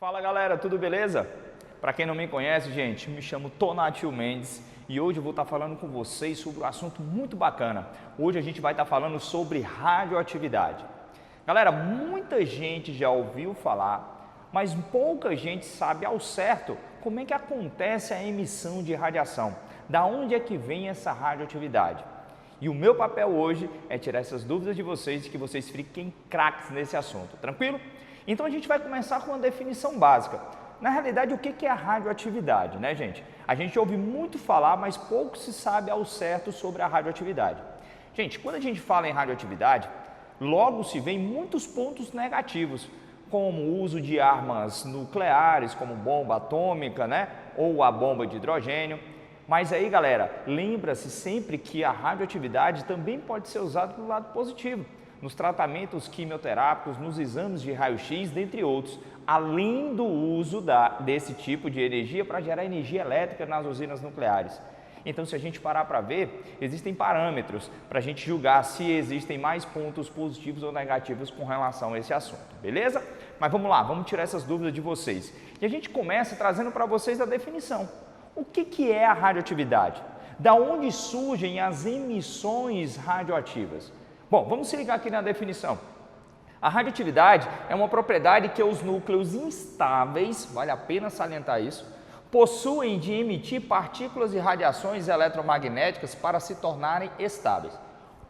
Fala galera, tudo beleza? Para quem não me conhece, gente, me chamo Tonatiuh Mendes e hoje eu vou estar falando com vocês sobre um assunto muito bacana. Hoje a gente vai estar falando sobre radioatividade. Galera, muita gente já ouviu falar, mas pouca gente sabe ao certo como é que acontece a emissão de radiação. Da onde é que vem essa radioatividade? E o meu papel hoje é tirar essas dúvidas de vocês e que vocês fiquem craques nesse assunto, tranquilo? Então a gente vai começar com uma definição básica. Na realidade, o que é a radioatividade, né, gente? A gente ouve muito falar, mas pouco se sabe ao certo sobre a radioatividade. Gente, quando a gente fala em radioatividade, logo se vê muitos pontos negativos, como o uso de armas nucleares, como bomba atômica, né, ou a bomba de hidrogênio. Mas aí, galera, lembra-se sempre que a radioatividade também pode ser usada pelo lado positivo, nos tratamentos quimioterápicos, nos exames de raio-x, dentre outros, além do uso desse tipo de energia para gerar energia elétrica nas usinas nucleares. Então, se a gente parar para ver, existem parâmetros para a gente julgar se existem mais pontos positivos ou negativos com relação a esse assunto, beleza? Mas vamos lá, vamos tirar essas dúvidas de vocês. E a gente começa trazendo para vocês a definição. O que é a radioatividade? Da onde surgem as emissões radioativas? Bom, vamos se ligar aqui na definição. A radioatividade é uma propriedade que os núcleos instáveis, vale a pena salientar isso, possuem de emitir partículas e radiações eletromagnéticas para se tornarem estáveis.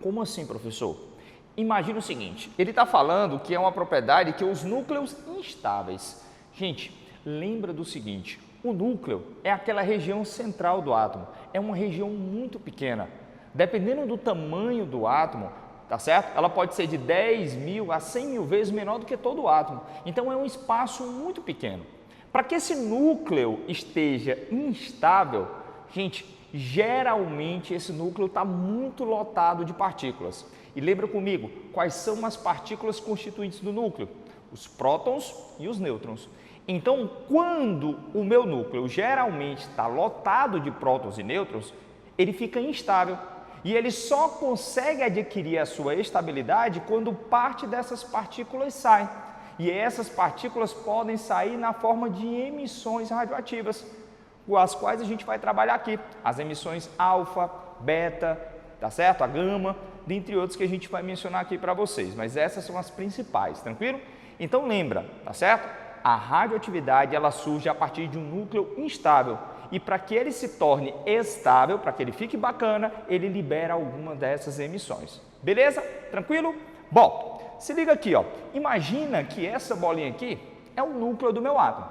Como assim, professor? Imagina o seguinte, ele está falando que é uma propriedade que os núcleos instáveis. Gente, lembra do seguinte, o núcleo é aquela região central do átomo, é uma região muito pequena. Dependendo do tamanho do átomo, tá certo? Ela pode ser de 10 mil a 100 mil vezes menor do que todo o átomo. Então é um espaço muito pequeno. Para que esse núcleo esteja instável, gente, geralmente esse núcleo está muito lotado de partículas. E lembra comigo, quais são as partículas constituintes do núcleo? Os prótons e os nêutrons. Então, quando o meu núcleo geralmente está lotado de prótons e nêutrons, ele fica instável. E ele só consegue adquirir a sua estabilidade quando parte dessas partículas sai. E essas partículas podem sair na forma de emissões radioativas, com as quais a gente vai trabalhar aqui. As emissões alfa, beta, tá certo? A gama, dentre outros que a gente vai mencionar aqui para vocês. Mas essas são as principais, tranquilo? Então lembra, tá certo? A radioatividade ela surge a partir de um núcleo instável. E para que ele se torne estável, para que ele fique bacana, ele libera alguma dessas emissões. Beleza? Tranquilo? Bom, se liga aqui, ó. Imagina que essa bolinha aqui é o núcleo do meu átomo.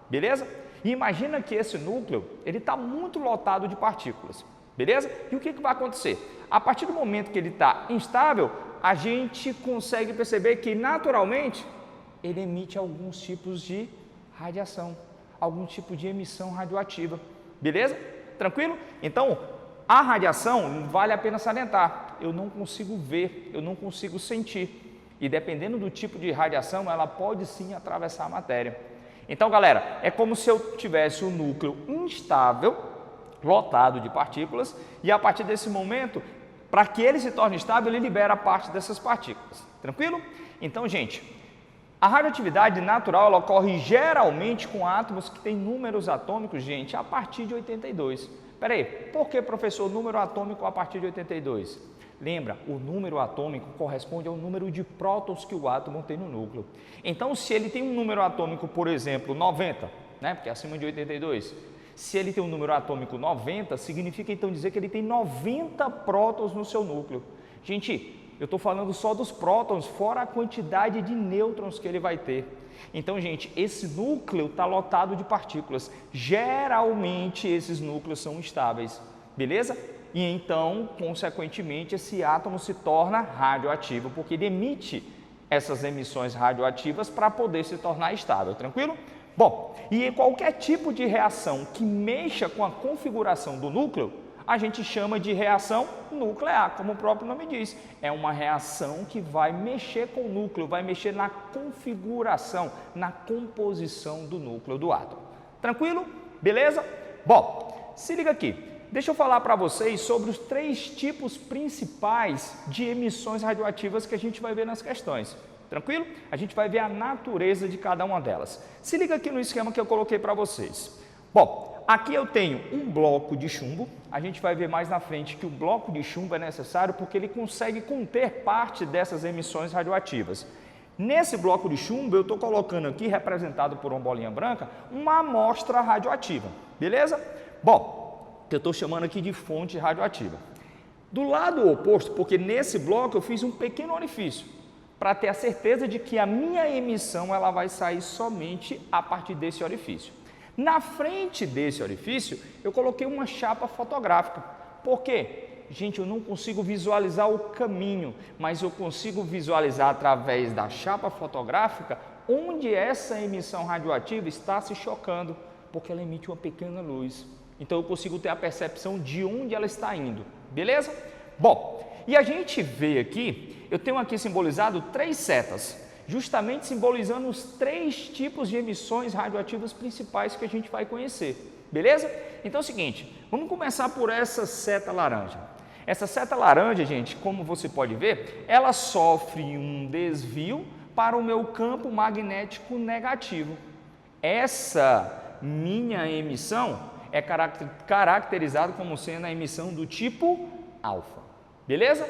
Beleza? E imagina que esse núcleo, ele está muito lotado de partículas. Beleza? E o que vai acontecer? A partir do momento que ele está instável, a gente consegue perceber que, naturalmente, ele emite alguns tipos de radiação, algum tipo de emissão radioativa, beleza? Tranquilo? Então, a radiação, vale a pena salientar, eu não consigo ver, eu não consigo sentir, e dependendo do tipo de radiação, ela pode sim atravessar a matéria. Então, galera, é como se eu tivesse um núcleo instável, lotado de partículas, e a partir desse momento, para que ele se torne estável, ele libera parte dessas partículas, tranquilo? Então, gente, a radioatividade natural ela ocorre geralmente com átomos que têm números atômicos, gente, a partir de 82. Espera aí, por que, professor, número atômico a partir de 82? Lembra, o número atômico corresponde ao número de prótons que o átomo tem no núcleo. Então, se ele tem um número atômico, por exemplo, 90, né, porque é acima de 82, se ele tem um número atômico 90, significa então dizer que ele tem 90 prótons no seu núcleo. Gente, eu estou falando só dos prótons, fora a quantidade de nêutrons que ele vai ter. Então, gente, esse núcleo está lotado de partículas. Geralmente, esses núcleos são estáveis, beleza? E então, consequentemente, esse átomo se torna radioativo, porque ele emite essas emissões radioativas para poder se tornar estável, tranquilo? Bom, e qualquer tipo de reação que mexa com a configuração do núcleo, a gente chama de reação nuclear, como o próprio nome diz. É uma reação que vai mexer com o núcleo, vai mexer na configuração, na composição do núcleo do átomo. Tranquilo? Beleza? Bom, se liga aqui. Deixa eu falar para vocês sobre os 3 tipos principais de emissões radioativas que a gente vai ver nas questões. Tranquilo? A gente vai ver a natureza de cada uma delas. Se liga aqui no esquema que eu coloquei para vocês. Bom, aqui eu tenho um bloco de chumbo. A gente vai ver mais na frente que o bloco de chumbo é necessário porque ele consegue conter parte dessas emissões radioativas. Nesse bloco de chumbo, eu estou colocando aqui, representado por uma bolinha branca, uma amostra radioativa. Beleza? Bom, eu estou chamando aqui de fonte radioativa. Do lado oposto, porque nesse bloco eu fiz um pequeno orifício, para ter a certeza de que a minha emissão ela vai sair somente a partir desse orifício. Na frente desse orifício, eu coloquei uma chapa fotográfica. Por quê? Gente, eu não consigo visualizar o caminho, mas eu consigo visualizar através da chapa fotográfica onde essa emissão radioativa está se chocando, porque ela emite uma pequena luz. Então eu consigo ter a percepção de onde ela está indo. Beleza? Bom, e a gente vê aqui, eu tenho aqui simbolizado 3 setas, justamente simbolizando os 3 tipos de emissões radioativas principais que a gente vai conhecer. Beleza? Então é o seguinte, vamos começar por essa seta laranja. Essa seta laranja, gente, como você pode ver, ela sofre um desvio para o meu campo magnético negativo. Essa minha emissão é caracterizada como sendo a emissão do tipo alfa. Beleza?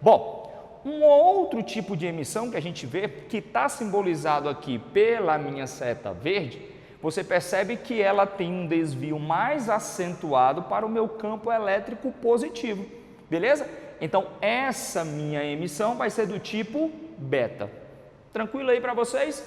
Bom, um outro tipo de emissão que a gente vê, que está simbolizado aqui pela minha seta verde, você percebe que ela tem um desvio mais acentuado para o meu campo elétrico positivo. Beleza? Então, essa minha emissão vai ser do tipo beta. Tranquilo aí para vocês?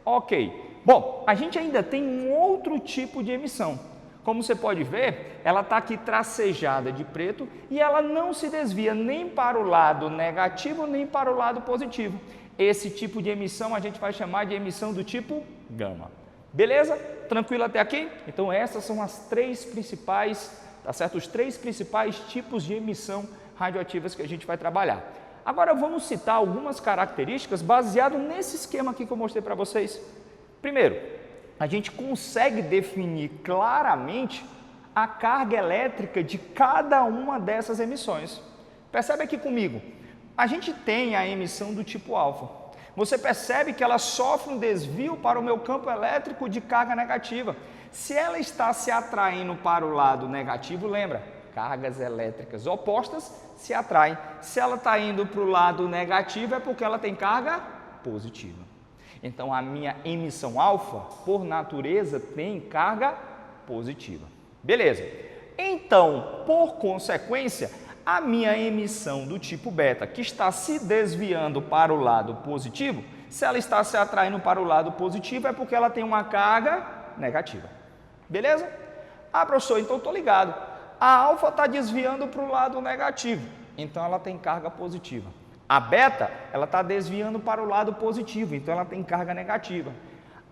Ok. Bom, a gente ainda tem um outro tipo de emissão. Como você pode ver, ela está aqui tracejada de preto e ela não se desvia nem para o lado negativo, nem para o lado positivo. Esse tipo de emissão a gente vai chamar de emissão do tipo gama. Beleza? Tranquilo até aqui? Então, essas são as 3 principais, tá certo? Os 3 principais tipos de emissão radioativas que a gente vai trabalhar. Agora vamos citar algumas características baseado nesse esquema aqui que eu mostrei para vocês. Primeiro, a gente consegue definir claramente a carga elétrica de cada uma dessas emissões. Percebe aqui comigo, a gente tem a emissão do tipo alfa. Você percebe que ela sofre um desvio para o meu campo elétrico de carga negativa. Se ela está se atraindo para o lado negativo, lembra? Cargas elétricas opostas se atraem. Se ela está indo para o lado negativo, é porque ela tem carga positiva. Então, a minha emissão alfa, por natureza, tem carga positiva. Beleza. Então, por consequência, a minha emissão do tipo beta, que está se desviando para o lado positivo, se ela está se atraindo para o lado positivo, é porque ela tem uma carga negativa. Beleza? Ah, professor, então estou ligado. A alfa está desviando para o lado negativo, então ela tem carga positiva. A beta, ela está desviando para o lado positivo, então ela tem carga negativa.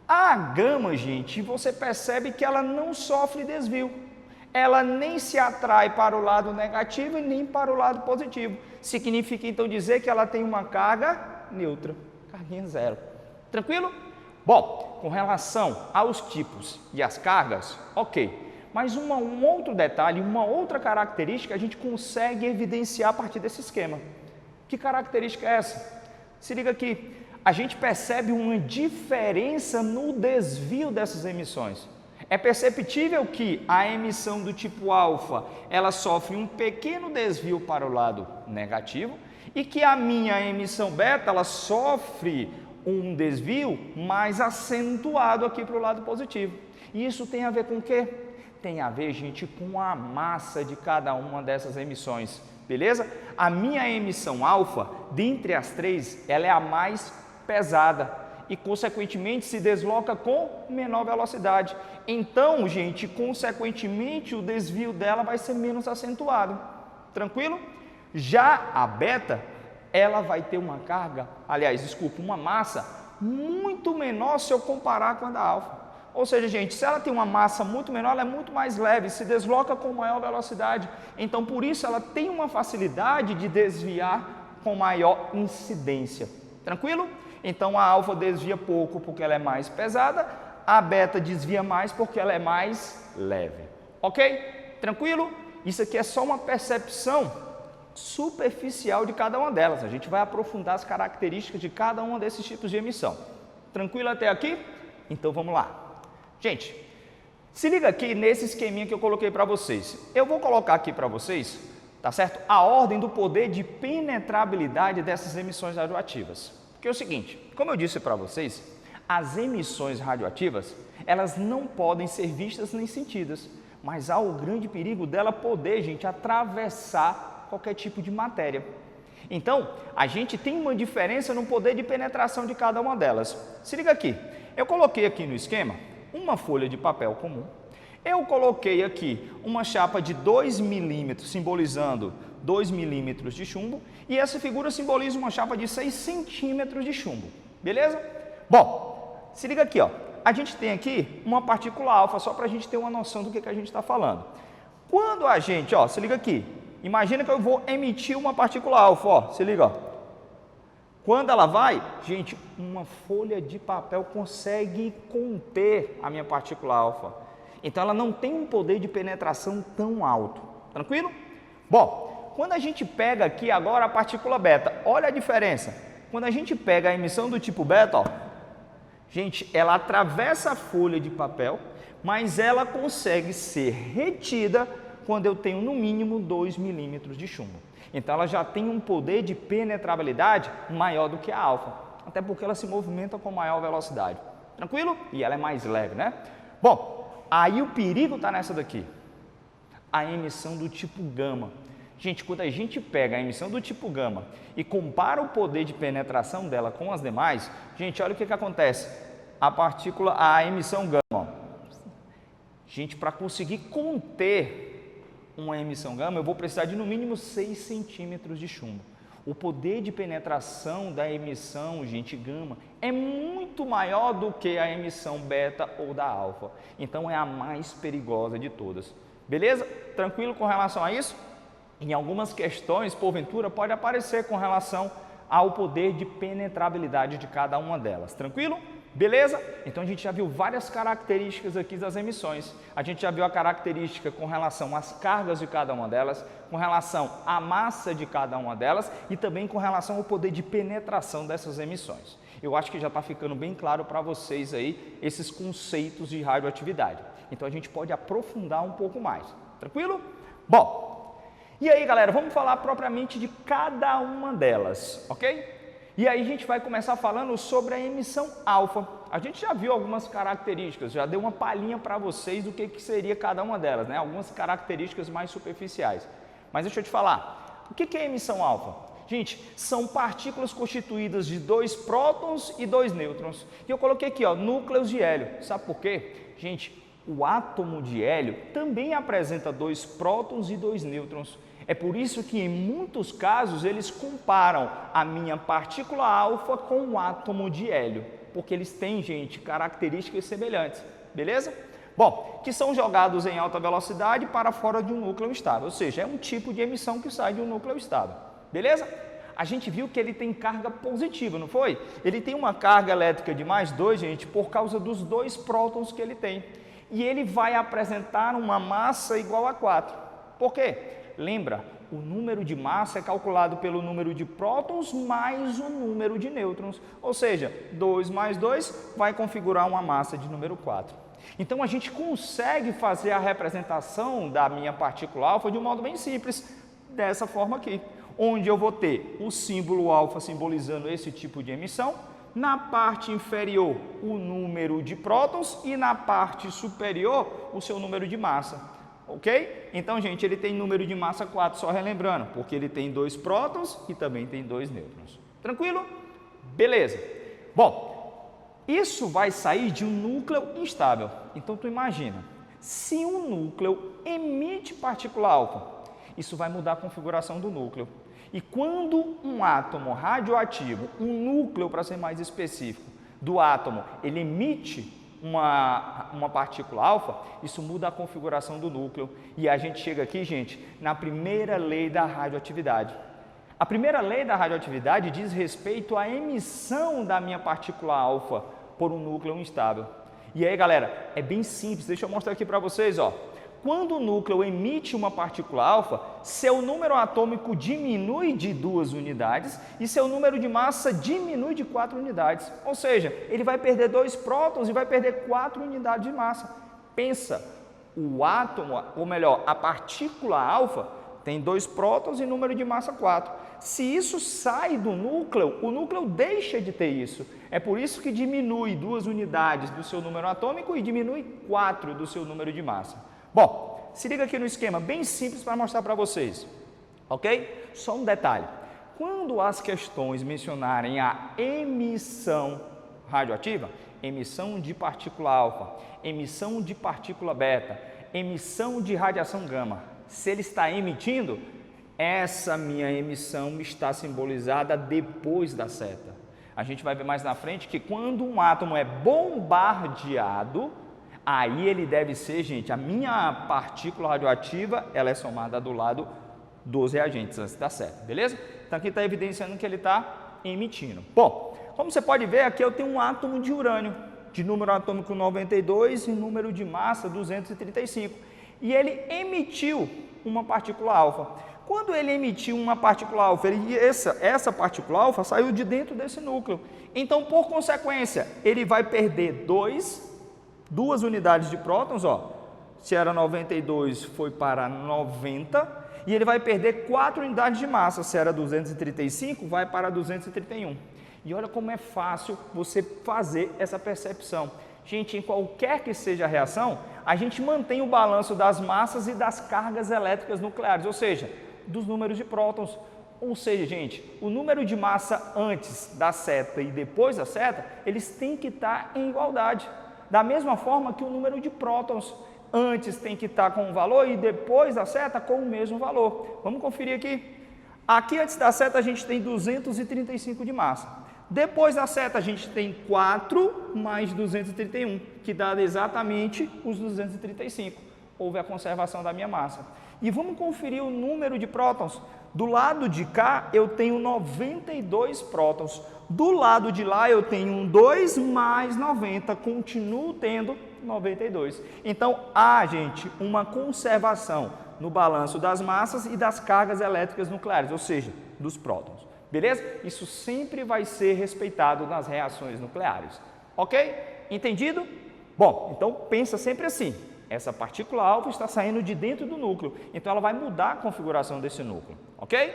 A gama, gente, você percebe que ela não sofre desvio. Ela nem se atrai para o lado negativo e nem para o lado positivo. Significa então dizer que ela tem uma carga neutra, carguinha zero. Tranquilo? Bom, com relação aos tipos e as cargas, ok. Mas um outro detalhe, uma outra característica a gente consegue evidenciar a partir desse esquema. Que característica é essa? Se liga aqui, a gente percebe uma diferença no desvio dessas emissões. É perceptível que a emissão do tipo alfa, ela sofre um pequeno desvio para o lado negativo e que a minha emissão beta, ela sofre um desvio mais acentuado aqui para o lado positivo. E isso tem a ver com o quê? Tem a ver, gente, com a massa de cada uma dessas emissões, beleza? A minha emissão alfa, dentre as 3, ela é a mais pesada e, consequentemente, se desloca com menor velocidade. Então, gente, consequentemente, o desvio dela vai ser menos acentuado. Tranquilo? Já a beta, ela vai ter uma carga, uma massa muito menor se eu comparar com a da alfa. Ou seja, gente, se ela tem uma massa muito menor, ela é muito mais leve, se desloca com maior velocidade. Então, por isso, ela tem uma facilidade de desviar com maior incidência. Tranquilo? Então, a alfa desvia pouco porque ela é mais pesada, a beta desvia mais porque ela é mais leve. Ok? Tranquilo? Isso aqui é só uma percepção superficial de cada uma delas. A gente vai aprofundar as características de cada um desses tipos de emissão. Tranquilo até aqui? Então vamos lá. Gente, se liga aqui nesse esqueminha que eu coloquei para vocês. Eu vou colocar aqui para vocês, tá certo? A ordem do poder de penetrabilidade dessas emissões radioativas. Porque é o seguinte, como eu disse para vocês, as emissões radioativas, elas não podem ser vistas nem sentidas, mas há o grande perigo dela poder, gente, atravessar qualquer tipo de matéria. Então, a gente tem uma diferença no poder de penetração de cada uma delas. Se liga aqui, eu coloquei aqui no esquema uma folha de papel comum, eu coloquei aqui uma chapa de 2 milímetros, simbolizando 2 milímetros de chumbo, e essa figura simboliza uma chapa de 6 centímetros de chumbo, beleza? Bom, se liga aqui, ó, a gente tem aqui uma partícula alfa, só para a gente ter uma noção do que a gente está falando. Quando a gente, ó, se liga aqui, imagina que eu vou emitir uma partícula alfa, ó, se liga, ó. Quando ela vai, gente, uma folha de papel consegue conter a minha partícula alfa. Então ela não tem um poder de penetração tão alto, tranquilo? Bom, quando a gente pega aqui agora a partícula beta, olha a diferença. Quando a gente pega a emissão do tipo beta, ó, gente, ela atravessa a folha de papel, mas ela consegue ser retida quando eu tenho no mínimo 2 milímetros de chumbo. Então ela já tem um poder de penetrabilidade maior do que a alfa, até porque ela se movimenta com maior velocidade. Tranquilo? E ela é mais leve, né? Bom, aí o perigo está nessa daqui, a emissão do tipo gama. Gente, quando a gente pega a emissão do tipo gama e compara o poder de penetração dela com as demais, gente, olha o que acontece. A emissão gama, ó. Gente, para conseguir conter uma emissão gama, eu vou precisar de no mínimo 6 centímetros de chumbo. O poder de penetração da emissão, gente, gama, é muito maior do que a emissão beta ou da alfa. Então é a mais perigosa de todas. Beleza? Tranquilo com relação a isso? Em algumas questões, porventura, pode aparecer com relação ao poder de penetrabilidade de cada uma delas. Tranquilo? Beleza? Então a gente já viu várias características aqui das emissões. A gente já viu a característica com relação às cargas de cada uma delas, com relação à massa de cada uma delas e também com relação ao poder de penetração dessas emissões. Eu acho que já está ficando bem claro para vocês aí esses conceitos de radioatividade. Então a gente pode aprofundar um pouco mais. Tranquilo? Bom, e aí galera, vamos falar propriamente de cada uma delas, ok? E aí a gente vai começar falando sobre a emissão alfa. A gente já viu algumas características, já deu uma palhinha para vocês do que seria cada uma delas, né? Algumas características mais superficiais. Mas deixa eu te falar, o que é emissão alfa? Gente, são partículas constituídas de 2 prótons e 2 nêutrons. E eu coloquei aqui, ó, núcleos de hélio. Sabe por quê? Gente, o átomo de hélio também apresenta 2 prótons e 2 nêutrons. É por isso que em muitos casos eles comparam a minha partícula alfa com um átomo de hélio, porque eles têm, gente, características semelhantes, beleza? Bom, que são jogados em alta velocidade para fora de um núcleo estável, ou seja, é um tipo de emissão que sai de um núcleo estável, beleza? A gente viu que ele tem carga positiva, não foi? Ele tem uma carga elétrica de mais 2, gente, por causa dos 2 prótons que ele tem. E ele vai apresentar uma massa igual a 4. Por quê? Lembra, o número de massa é calculado pelo número de prótons mais o número de nêutrons. Ou seja, 2 mais 2 vai configurar uma massa de número 4. Então a gente consegue fazer a representação da minha partícula alfa de um modo bem simples, dessa forma aqui, onde eu vou ter o símbolo alfa simbolizando esse tipo de emissão, na parte inferior o número de prótons e na parte superior o seu número de massa. Ok? Então, gente, ele tem número de massa 4, só relembrando, porque ele tem 2 prótons e também tem 2 nêutrons. Tranquilo? Beleza. Bom, isso vai sair de um núcleo instável. Então, tu imagina, se um núcleo emite partícula alfa, isso vai mudar a configuração do núcleo. E quando um átomo radioativo, um núcleo, para ser mais específico, do átomo, ele emite uma partícula alfa, isso muda a configuração do núcleo. E a gente chega aqui, gente, na primeira lei da radioatividade. A primeira lei da radioatividade diz respeito à emissão da minha partícula alfa por um núcleo instável. E aí, galera, é bem simples, deixa eu mostrar aqui para vocês, ó. Quando o núcleo emite uma partícula alfa, seu número atômico diminui de 2 unidades e seu número de massa diminui de 4 unidades. Ou seja, ele vai perder 2 prótons e vai perder 4 unidades de massa. Pensa, o átomo, ou melhor, a partícula alfa tem 2 prótons e número de massa 4. Se isso sai do núcleo, o núcleo deixa de ter isso. É por isso que diminui 2 unidades do seu número atômico e diminui 4 do seu número de massa. Bom, se liga aqui no esquema bem simples para mostrar para vocês, ok? Só um detalhe, quando as questões mencionarem a emissão radioativa, emissão de partícula alfa, emissão de partícula beta, emissão de radiação gama, se ele está emitindo, essa minha emissão está simbolizada depois da seta. A gente vai ver mais na frente que quando um átomo é bombardeado, aí ele deve ser, gente, a minha partícula radioativa, ela é somada do lado dos reagentes antes da seta, beleza? Então aqui está evidenciando que ele está emitindo. Bom, como você pode ver, aqui eu tenho um átomo de urânio, de número atômico 92 e número de massa 235. E ele emitiu uma partícula alfa. Quando ele emitiu uma partícula alfa, essa partícula alfa saiu de dentro desse núcleo. Então, por consequência, ele vai perder 2 unidades de prótons, ó. Se era 92, foi para 90. E ele vai perder 4 unidades de massa. Se era 235, vai para 231. E olha como é fácil você fazer essa percepção. Gente, em qualquer que seja a reação, a gente mantém o balanço das massas e das cargas elétricas nucleares, ou seja, dos números de prótons. Ou seja, gente, o número de massa antes da seta e depois da seta, eles têm que estar em igualdade. Da mesma forma que o número de prótons antes tem que estar com um valor e depois da seta com o mesmo valor. Vamos conferir aqui. Aqui antes da seta a gente tem 235 de massa. Depois da seta a gente tem 4 mais 231, que dá exatamente os 235. Houve a conservação da minha massa. E vamos conferir o número de prótons. Do lado de cá eu tenho 92 prótons. Do lado de lá eu tenho 2 mais 90, continuo tendo 92. Então há, gente, uma conservação no balanço das massas e das cargas elétricas nucleares, ou seja, dos prótons. Beleza? Isso sempre vai ser respeitado nas reações nucleares. Ok? Entendido? Bom, então pensa sempre assim. Essa partícula alfa está saindo de dentro do núcleo, então ela vai mudar a configuração desse núcleo. Ok?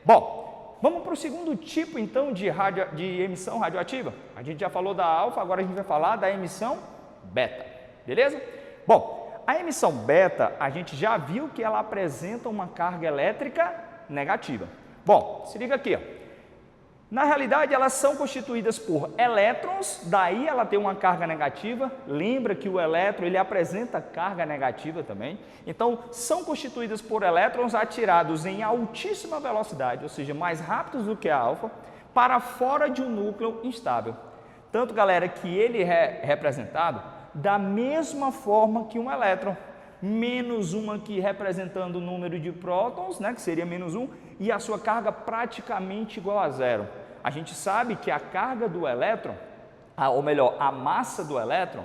Bom, vamos para o segundo tipo então de emissão radioativa. A gente já falou da alfa, agora a gente vai falar da emissão beta. Beleza? Bom, a emissão beta, a gente já viu que ela apresenta uma carga elétrica negativa. Bom, se liga aqui, ó. Na realidade, elas são constituídas por elétrons, daí ela tem uma carga negativa. Lembra que o elétron, ele apresenta carga negativa também. Então, são constituídas por elétrons atirados em altíssima velocidade, ou seja, mais rápidos do que a alfa, para fora de um núcleo instável. Tanto, galera, que ele é representado da mesma forma que um elétron. Menos um aqui representando o número de prótons, né, que seria menos 1, e a sua carga praticamente igual a zero. A gente sabe que a carga do elétron, ou melhor, a massa do elétron,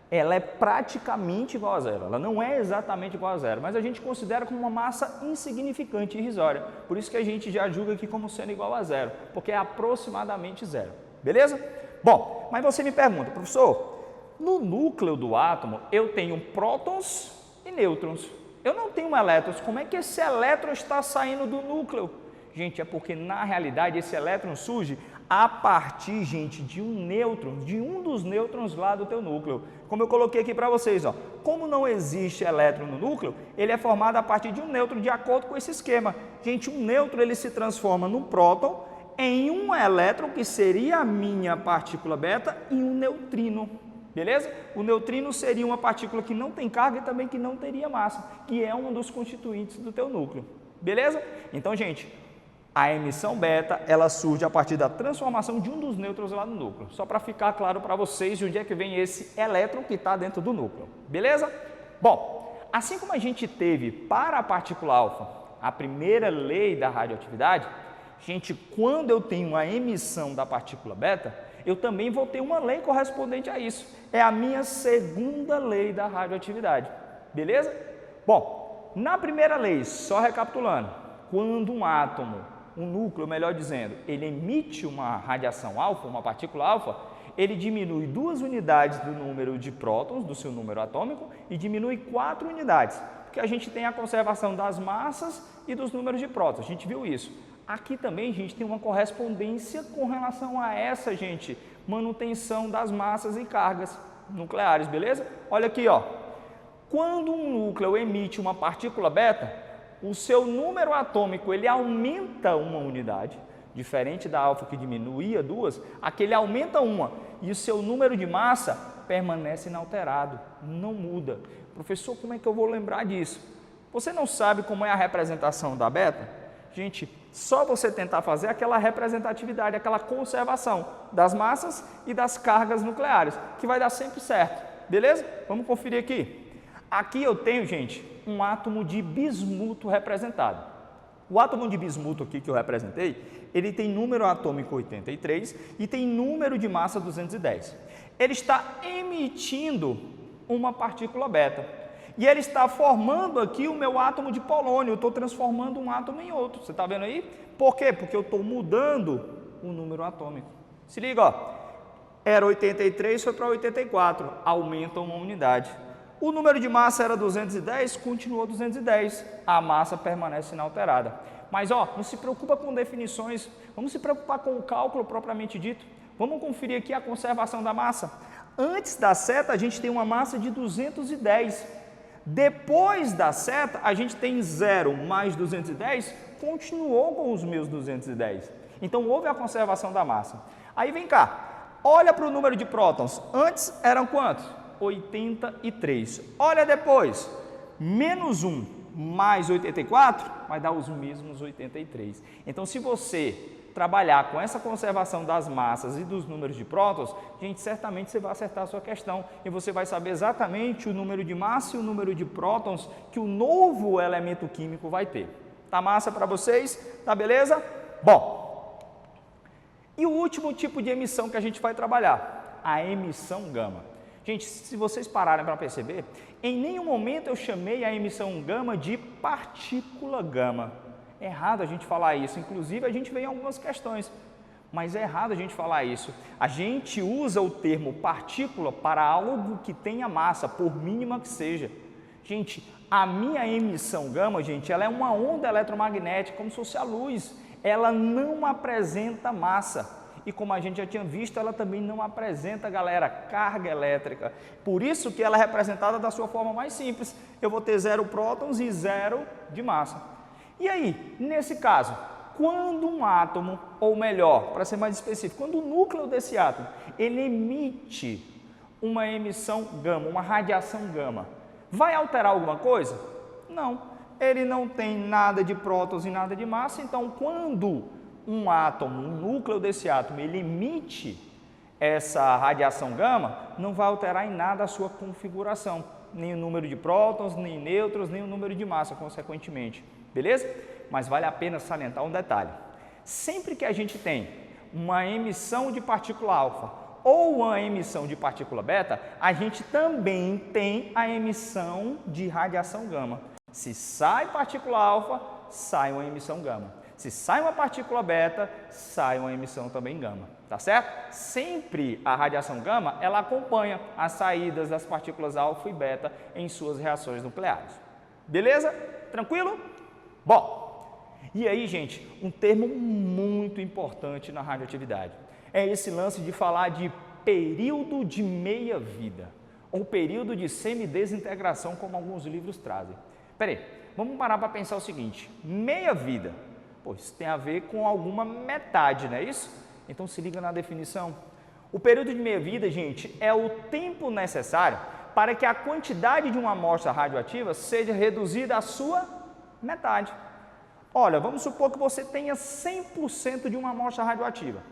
ela é praticamente igual a zero. Ela não é exatamente igual a zero, mas a gente considera como uma massa insignificante e irrisória. Por isso que a gente já julga aqui como sendo igual a zero, porque é aproximadamente zero. Beleza? Bom, mas você me pergunta, professor, no núcleo do átomo eu tenho prótons e nêutrons. Eu não tenho elétrons. Como é que esse elétron está saindo do núcleo? Gente, é porque na realidade esse elétron surge a partir, gente, de um nêutron, de um dos nêutrons lá do teu núcleo. Como eu coloquei aqui para vocês, ó. Como não existe elétron no núcleo, ele é formado a partir de um nêutron, de acordo com esse esquema. Gente, um nêutron ele se transforma num próton em um elétron, que seria a minha partícula beta, e um neutrino. Beleza? O neutrino seria uma partícula que não tem carga e também que não teria massa, que é um dos constituintes do teu núcleo. Beleza? Então, gente, a emissão beta, ela surge a partir da transformação de um dos nêutrons lá no núcleo. Só para ficar claro para vocês de onde é que vem esse elétron que está dentro do núcleo. Beleza? Bom, assim como a gente teve para a partícula alfa a primeira lei da radioatividade, gente, quando eu tenho a emissão da partícula beta, eu também vou ter uma lei correspondente a isso. É a minha segunda lei da radioatividade. Beleza? Bom, na primeira lei, só recapitulando, quando um átomo, um núcleo, melhor dizendo, ele emite uma radiação alfa, uma partícula alfa, ele diminui 2 unidades do número de prótons, do seu número atômico, e diminui 4 unidades, porque a gente tem a conservação das massas e dos números de prótons, a gente viu isso. Aqui também a gente tem uma correspondência com relação a essa, gente, manutenção das massas e cargas nucleares, beleza? Olha aqui, ó. Quando um núcleo emite uma partícula beta, o seu número atômico ele aumenta uma unidade, diferente da alfa que diminuía 2, aqui ele aumenta uma e o seu número de massa permanece inalterado, não muda. Professor, como é que eu vou lembrar disso? Você não sabe como é a representação da beta? Gente, só você tentar fazer aquela representatividade, aquela conservação das massas e das cargas nucleares, que vai dar sempre certo, beleza? Vamos conferir aqui. Aqui eu tenho, gente, um átomo de bismuto representado. O átomo de bismuto aqui que eu representei, ele tem número atômico 83 e tem número de massa 210. Ele está emitindo uma partícula beta. E ele está formando aqui o meu átomo de polônio, eu estou transformando um átomo em outro, você está vendo aí? Por quê? Porque eu estou mudando o número atômico. Se liga, ó, era 83, foi para 84, aumenta uma unidade. O número de massa era 210, continuou 210, a massa permanece inalterada. Mas, ó, não se preocupa com definições, vamos se preocupar com o cálculo propriamente dito. Vamos conferir aqui a conservação da massa. Antes da seta, a gente tem uma massa de 210. Depois da seta, a gente tem 0 mais 210, continuou com os meus 210. Então, houve a conservação da massa. Aí, vem cá, olha para o número de prótons. Antes eram quantos? 83. Olha depois, menos 1 mais 84 vai dar os mesmos 83. Então, se você trabalhar com essa conservação das massas e dos números de prótons, gente, certamente você vai acertar a sua questão e você vai saber exatamente o número de massa e o número de prótons que o novo elemento químico vai ter. Tá massa para vocês? Tá beleza? Bom, e o último tipo de emissão que a gente vai trabalhar, a emissão gama. Gente, se vocês pararem para perceber, em nenhum momento eu chamei a emissão gama de partícula gama. É errado a gente falar isso, inclusive a gente vê em algumas questões, mas é errado a gente falar isso. A gente usa o termo partícula para algo que tenha massa, por mínima que seja. Gente, a minha emissão gama, gente, ela é uma onda eletromagnética, como se fosse a luz. Ela não apresenta massa. E como a gente já tinha visto, ela também não apresenta, galera, carga elétrica. Por isso que ela é representada da sua forma mais simples. Eu vou ter 0 prótons e 0 de massa. E aí, nesse caso, quando um átomo, ou melhor, para ser mais específico, quando o núcleo desse átomo, ele emite uma emissão gama, uma radiação gama, vai alterar alguma coisa? Não. Ele não tem nada de prótons e nada de massa, então quando um átomo, um núcleo desse átomo, ele emite essa radiação gama, não vai alterar em nada a sua configuração, nem o número de prótons, nem nêutrons, nem o número de massa, consequentemente, beleza? Mas vale a pena salientar um detalhe. Sempre que a gente tem uma emissão de partícula alfa ou uma emissão de partícula beta, a gente também tem a emissão de radiação gama. Se sai partícula alfa, sai uma emissão gama. Se sai uma partícula beta, sai uma emissão também gama, tá certo? Sempre a radiação gama, ela acompanha as saídas das partículas alfa e beta em suas reações nucleares. Beleza? Tranquilo? Bom, e aí, gente, um termo muito importante na radioatividade é esse lance de falar de período de meia-vida ou período de semidesintegração, como alguns livros trazem. Peraí, vamos parar para pensar o seguinte, meia-vida, pô, isso tem a ver com alguma metade, não é isso? Então se liga na definição. O período de meia-vida, gente, é o tempo necessário para que a quantidade de uma amostra radioativa seja reduzida à sua metade. Olha, vamos supor que você tenha 100% de uma amostra radioativa.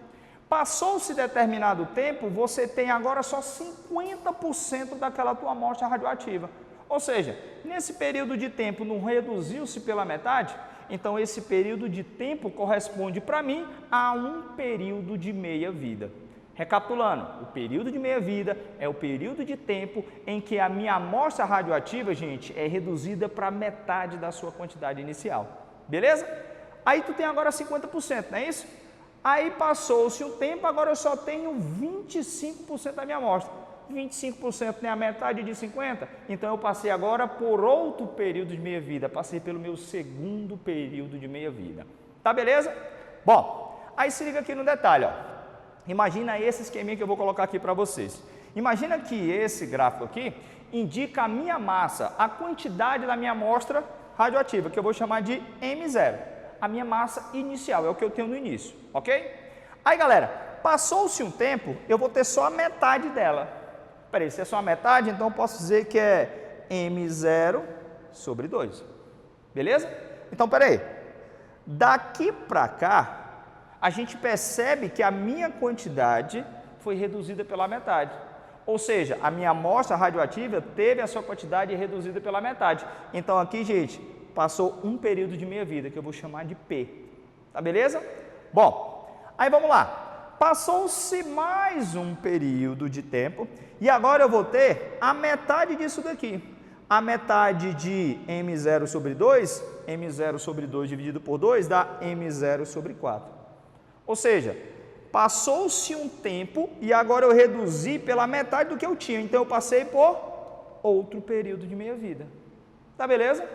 Passou-se determinado tempo, você tem agora só 50% daquela tua amostra radioativa. Ou seja, nesse período de tempo não reduziu-se pela metade? Então, esse período de tempo corresponde para mim a um período de meia-vida. Recapitulando, o período de meia-vida é o período de tempo em que a minha amostra radioativa, gente, é reduzida para metade da sua quantidade inicial. Beleza? Aí tu tem agora 50%, não é isso? Aí passou-se um tempo, agora eu só tenho 25% da minha amostra. 25% não é a metade de 50%, então eu passei agora por outro período de meia-vida, passei pelo meu segundo período de meia-vida. Tá beleza? Bom, aí se liga aqui no detalhe, ó. Imagina esse esqueminha que eu vou colocar aqui para vocês. Imagina que esse gráfico aqui indica a minha massa, a quantidade da minha amostra radioativa, que eu vou chamar de M0. A minha massa inicial, é o que eu tenho no início, ok? Aí, galera, passou-se um tempo, eu vou ter só a metade dela. Peraí, se é só a metade, então eu posso dizer que é M0 sobre 2. Beleza? Então, peraí. Daqui para cá, a gente percebe que a minha quantidade foi reduzida pela metade. Ou seja, a minha amostra radioativa teve a sua quantidade reduzida pela metade. Então aqui, gente, passou um período de meia-vida, que eu vou chamar de P. Tá beleza? Bom, aí vamos lá. Passou-se mais um período de tempo e agora eu vou ter a metade disso daqui. A metade de M0 sobre 2, M0 sobre 2 dividido por 2 dá M0 sobre 4. Ou seja, passou-se um tempo e agora eu reduzi pela metade do que eu tinha. Então, eu passei por outro período de meia-vida. Tá beleza?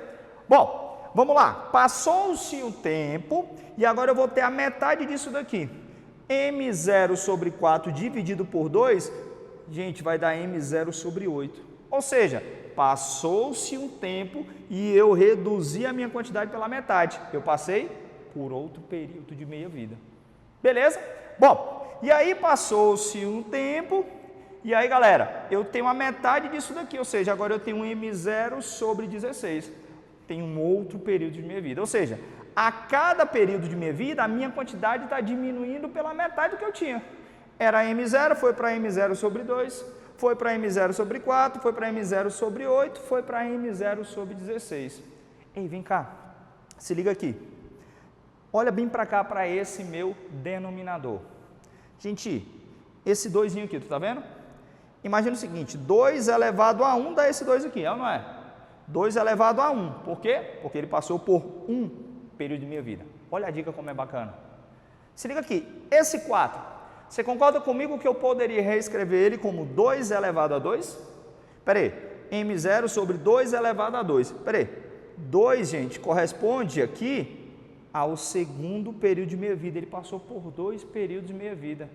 Bom, vamos lá. Passou-se um tempo e agora eu vou ter a metade disso daqui. M0 sobre 4 dividido por 2, gente, vai dar M0 sobre 8. Ou seja, passou-se um tempo e eu reduzi a minha quantidade pela metade. Eu passei por outro período de meia-vida. Beleza? Bom, e aí passou-se um tempo, e aí, galera, eu tenho a metade disso daqui, ou seja, agora eu tenho um M0 sobre 16. Tem um outro período de minha vida, ou seja, a cada período de minha vida, a minha quantidade está diminuindo pela metade do que eu tinha. Era M0, foi para M0 sobre 2, foi para M0 sobre 4, foi para M0 sobre 8, foi para M0 sobre 16. Ei, vem cá, se liga aqui. Olha bem para cá, para esse meu denominador. Gente, esse 2 aqui, tu tá vendo? Imagina o seguinte, 2 elevado a 1 dá esse 2 aqui, é ou não é? 2 elevado a 1, por quê? Porque ele passou por um período de minha vida. Olha a dica como é bacana. Se liga aqui, esse 4, você concorda comigo que eu poderia reescrever ele como 2 elevado a 2? Pera aí, M0 sobre 2 elevado a 2. Pera aí, 2, gente, corresponde aqui ao segundo período de meia-vida. Ele passou por 2 períodos de meia-vida.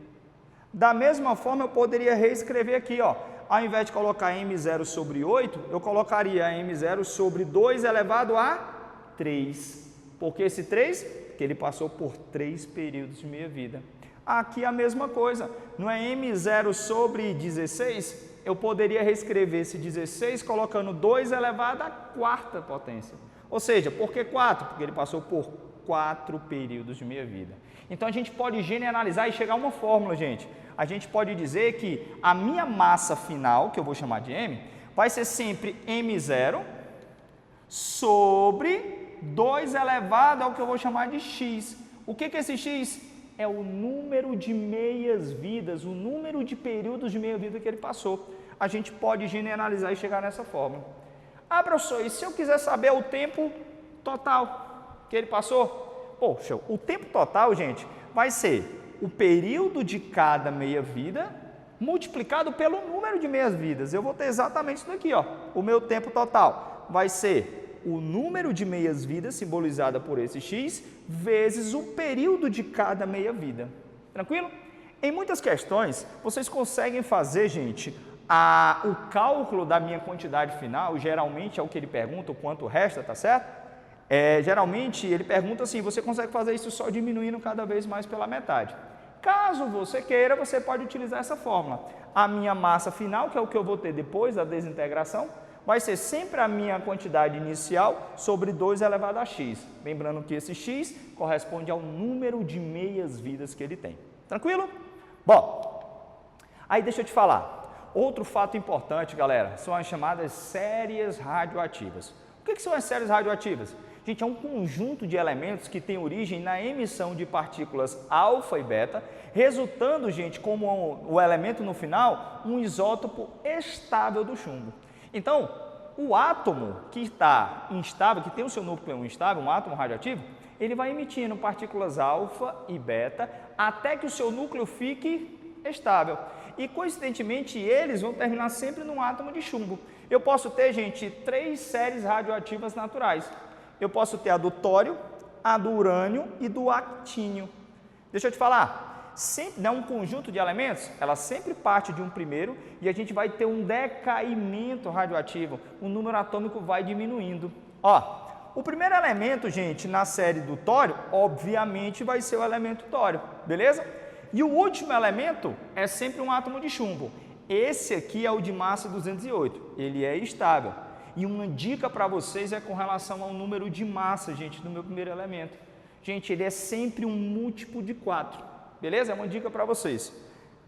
Da mesma forma, eu poderia reescrever aqui, ó. Ao invés de colocar M0 sobre 8, eu colocaria M0 sobre 2 elevado a 3. Por que esse 3? Porque ele passou por 3 períodos de meia-vida. Aqui a mesma coisa. Não é M0 sobre 16? Eu poderia reescrever esse 16 colocando 2 elevado à quarta potência. Ou seja, por que 4? Porque ele passou por 4 períodos de meia-vida. Então, a gente pode generalizar e chegar a uma fórmula, gente. A gente pode dizer que a minha massa final, que eu vou chamar de M, vai ser sempre M0 sobre 2 elevado ao que eu vou chamar de X. O que é esse X? É o número de meias-vidas, o número de períodos de meia-vida que ele passou. A gente pode generalizar e chegar nessa fórmula. Ah, professor, e se eu quiser saber o tempo total que ele passou? Poxa, o tempo total, gente, vai ser o período de cada meia-vida multiplicado pelo número de meias-vidas. Eu vou ter exatamente isso daqui, ó. O meu tempo total vai ser o número de meias-vidas, simbolizada por esse X, vezes o período de cada meia-vida. Tranquilo? Em muitas questões, vocês conseguem fazer, gente, o cálculo da minha quantidade final, geralmente é o que ele pergunta, o quanto resta, tá certo? Geralmente ele pergunta assim, você consegue fazer isso só diminuindo cada vez mais pela metade. Caso você queira, você pode utilizar essa fórmula. A minha massa final, que é o que eu vou ter depois da desintegração, vai ser sempre a minha quantidade inicial sobre 2 elevado a x. Lembrando que esse x corresponde ao número de meias-vidas que ele tem. Tranquilo? Bom, aí deixa eu te falar. Outro fato importante, galera, são as chamadas séries radioativas. O que são as séries radioativas? Gente, é um conjunto de elementos que tem origem na emissão de partículas alfa e beta, resultando, gente, como o elemento no final, um isótopo estável do chumbo. Então, o átomo que está instável, que tem o seu núcleo instável, um átomo radioativo, ele vai emitindo partículas alfa e beta até que o seu núcleo fique estável. E, coincidentemente, eles vão terminar sempre num átomo de chumbo. Eu posso ter, gente, 3 séries radioativas naturais. Eu posso ter a do tório, a do urânio e do actínio. Deixa eu te falar, sempre, né, um conjunto de elementos, ela sempre parte de um primeiro e a gente vai ter um decaimento radioativo, o número atômico vai diminuindo. Ó, o primeiro elemento, gente, na série do tório, obviamente vai ser o elemento tório, beleza? E o último elemento é sempre um átomo de chumbo. Esse aqui é o de massa 208, ele é estável. E uma dica para vocês é com relação ao número de massa, gente, do meu primeiro elemento. Gente, ele é sempre um múltiplo de 4, beleza? É uma dica para vocês.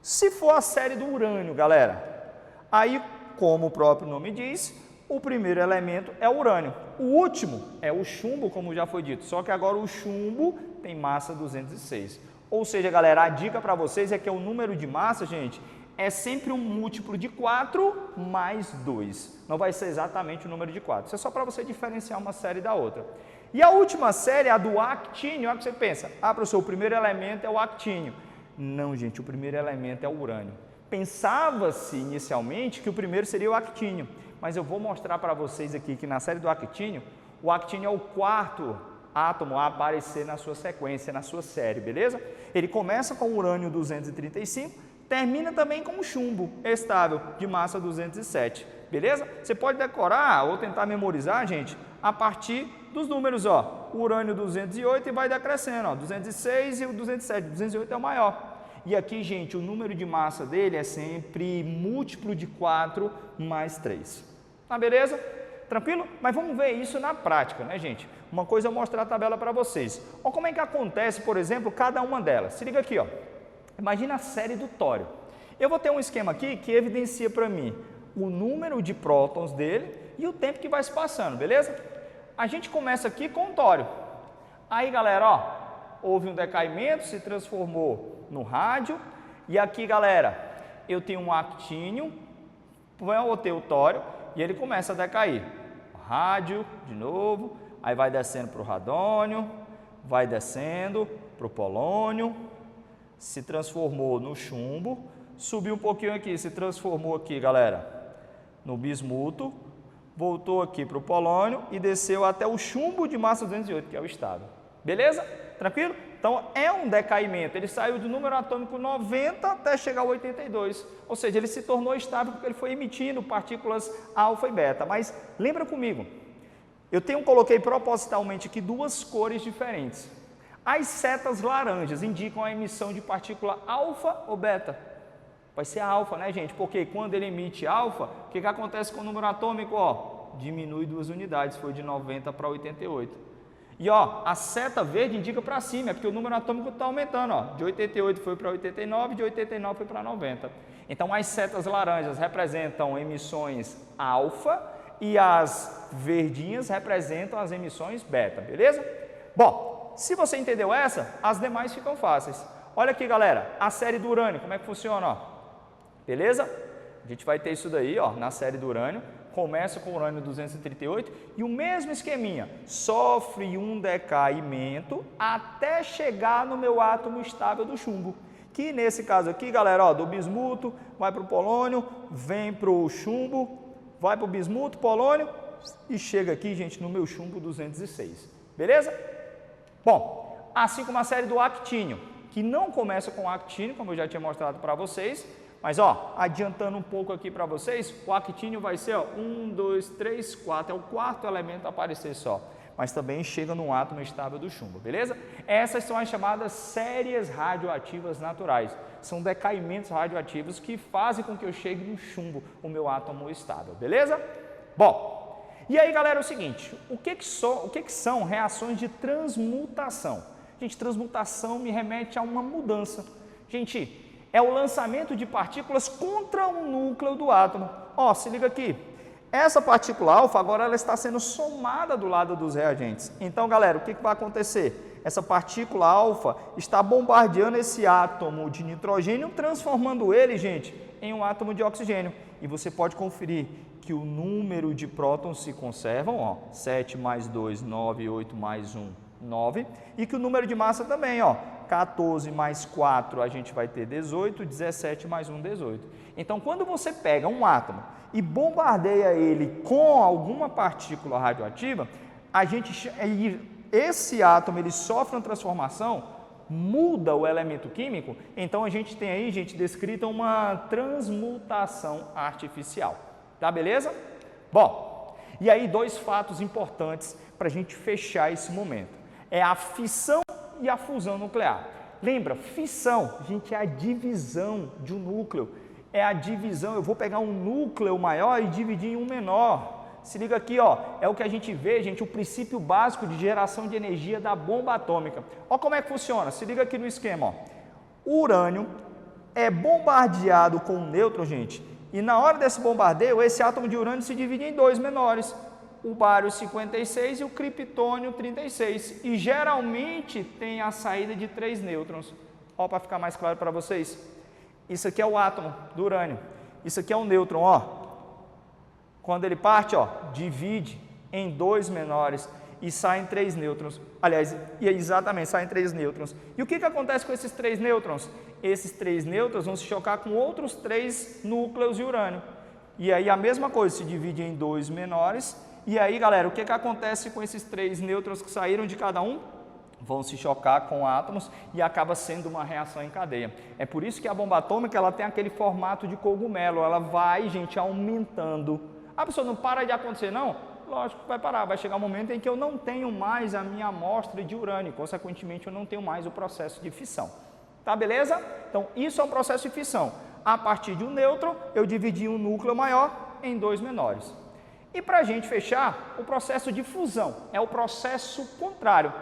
Se for a série do urânio, galera, aí, como o próprio nome diz, o primeiro elemento é o urânio. O último é o chumbo, como já foi dito, só que agora o chumbo tem massa 206. Ou seja, galera, a dica para vocês é que o número de massa, gente, é sempre um múltiplo de 4 mais 2. Não vai ser exatamente o número de 4. Isso é só para você diferenciar uma série da outra. E a última série, a do actínio, olha o que você pensa. Ah, professor, o primeiro elemento é o actínio. Não, gente, o primeiro elemento é o urânio. Pensava-se inicialmente que o primeiro seria o actínio, mas eu vou mostrar para vocês aqui que na série do actínio, o actínio é o 4º átomo a aparecer na sua sequência, na sua série, beleza? Ele começa com o urânio 235, termina também com o chumbo estável de massa 207, beleza? Você pode decorar ou tentar memorizar, gente, a partir dos números, ó, o urânio 208 e vai decrescendo, ó, 206 e o 207, 208 é o maior. E aqui, gente, o número de massa dele é sempre múltiplo de 4 mais 3. Tá beleza? Tranquilo? Mas vamos ver isso na prática, né, gente? Uma coisa é eu mostrar a tabela para vocês. Olha como é que acontece, por exemplo, cada uma delas. Se liga aqui, ó. Imagina a série do tório. Eu vou ter um esquema aqui que evidencia para mim o número de prótons dele e o tempo que vai se passando, beleza? A gente começa aqui com o tório. Aí, galera, ó, houve um decaimento, se transformou no rádio. E aqui, galera, eu tenho um actínio, vou ter o tório e ele começa a decair. Rádio, de novo, aí vai descendo para o radônio, vai descendo para o polônio, se transformou no chumbo, subiu um pouquinho aqui, se transformou aqui, galera, no bismuto, voltou aqui para o polônio e desceu até o chumbo de massa 208, que é o estável. Beleza? Tranquilo? Então, é um decaimento. Ele saiu do número atômico 90 até chegar ao 82. Ou seja, ele se tornou estável porque ele foi emitindo partículas alfa e beta. Mas, lembra comigo, eu coloquei propositalmente aqui 2 cores diferentes. As setas laranjas indicam a emissão de partícula alfa ou beta. Vai ser alfa, né, gente? Porque quando ele emite alfa, o que acontece com o número atômico? Ó, diminui 2 unidades, foi de 90 para 88. E ó, a seta verde indica para cima, é porque o número atômico está aumentando, ó. De 88 foi para 89, de 89 foi para 90. Então, as setas laranjas representam emissões alfa e as verdinhas representam as emissões beta, beleza? Bom, se você entendeu essa, as demais ficam fáceis. Olha aqui, galera, a série do urânio, como é que funciona, ó? Beleza? A gente vai ter isso daí, ó, na série do urânio. Começa com o urânio 238 e o mesmo esqueminha, sofre um decaimento até chegar no meu átomo estável do chumbo, que nesse caso aqui, galera, ó, do bismuto, vai para o polônio, vem para o chumbo, vai para o bismuto, polônio e chega aqui, gente, no meu chumbo 206, beleza? Bom, assim como a série do actínio, que não começa com actínio, como eu já tinha mostrado para vocês, mas, ó, adiantando um pouco aqui para vocês, o actínio vai ser, ó, 1, 2, 3, 4, é o 4º elemento a aparecer só, mas também chega num átomo estável do chumbo, beleza? Essas são as chamadas séries radioativas naturais, são decaimentos radioativos que fazem com que eu chegue no chumbo, o meu átomo estável, beleza? Bom, e aí, galera, é o seguinte, o que são reações de transmutação? Gente, transmutação me remete a uma mudança. Gente, é o lançamento de partículas contra o núcleo do átomo. Ó, se liga aqui. Essa partícula alfa, agora ela está sendo somada do lado dos reagentes. Então, galera, o que vai acontecer? Essa partícula alfa está bombardeando esse átomo de nitrogênio, transformando ele, gente, em um átomo de oxigênio. E você pode conferir que o número de prótons se conservam, ó, 7 mais 2, 9, 8 mais 1, 9. E que o número de massa também, ó, 14 mais 4 a gente vai ter 18, 17 mais 1, 18. Então, quando você pega um átomo e bombardeia ele com alguma partícula radioativa, esse átomo ele sofre uma transformação, muda o elemento químico, então a gente tem aí, gente, descrita uma transmutação artificial. Tá, beleza? Bom, e aí 2 fatos importantes para a gente fechar esse momento. É a fissão e a fusão nuclear. Lembra, fissão, gente, é a divisão de um núcleo. É a divisão, eu vou pegar um núcleo maior e dividir em um menor. Se liga aqui, ó, é o que a gente vê, gente, o princípio básico de geração de energia da bomba atômica. Ó como é que funciona, se liga aqui no esquema, ó. O urânio é bombardeado com um nêutron, gente, e na hora desse bombardeio, esse átomo de urânio se divide em 2 menores, o bário 56 e o criptônio 36, e geralmente tem a saída de 3 nêutrons. Ó, para ficar mais claro para vocês, isso aqui é o átomo do urânio, isso aqui é o nêutron, ó. Quando ele parte, ó, divide em 2 menores e saem 3 nêutrons. Aliás, exatamente, saem 3 nêutrons. E o que acontece com esses 3 nêutrons? Esses 3 nêutrons vão se chocar com outros 3 núcleos de urânio. E aí a mesma coisa, se divide em 2 menores. E aí, galera, o que acontece com esses 3 nêutrons que saíram de cada um? Vão se chocar com átomos e acaba sendo uma reação em cadeia. É por isso que a bomba atômica ela tem aquele formato de cogumelo. Ela vai, gente, aumentando. A pessoa não para de acontecer, não? Lógico que vai parar, vai chegar um momento em que eu não tenho mais a minha amostra de urânio, consequentemente eu não tenho mais o processo de fissão. Tá, beleza? Então, isso é um processo de fissão. A partir de um nêutron, eu dividi um núcleo maior em 2 menores. E para a gente fechar, o processo de fusão é o processo contrário.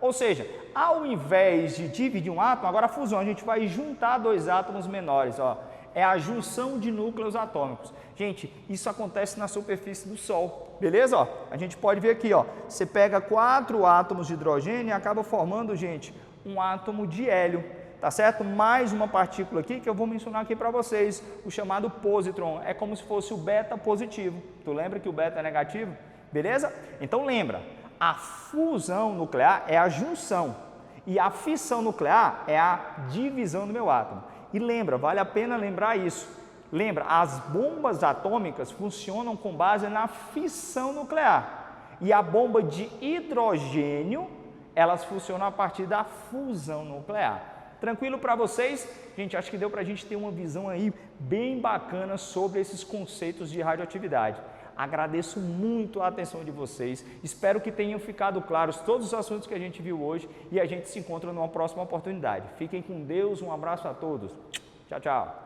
Ou seja, ao invés de dividir um átomo, agora a fusão, a gente vai juntar 2 átomos menores, ó. É a junção de núcleos atômicos. Gente, isso acontece na superfície do Sol, beleza? Ó, a gente pode ver aqui, ó, você pega 4 átomos de hidrogênio e acaba formando, gente, um átomo de hélio, tá certo? Mais uma partícula aqui que eu vou mencionar aqui para vocês, o chamado positron, é como se fosse o beta positivo. Tu lembra que o beta é negativo? Beleza? Então lembra, a fusão nuclear é a junção e a fissão nuclear é a divisão do meu átomo. E lembra, vale a pena lembrar isso. Lembra, as bombas atômicas funcionam com base na fissão nuclear. E a bomba de hidrogênio, elas funcionam a partir da fusão nuclear. Tranquilo para vocês? Gente, acho que deu para a gente ter uma visão aí bem bacana sobre esses conceitos de radioatividade. Agradeço muito a atenção de vocês. Espero que tenham ficado claros todos os assuntos que a gente viu hoje e a gente se encontra numa próxima oportunidade. Fiquem com Deus, um abraço a todos. Tchau, tchau.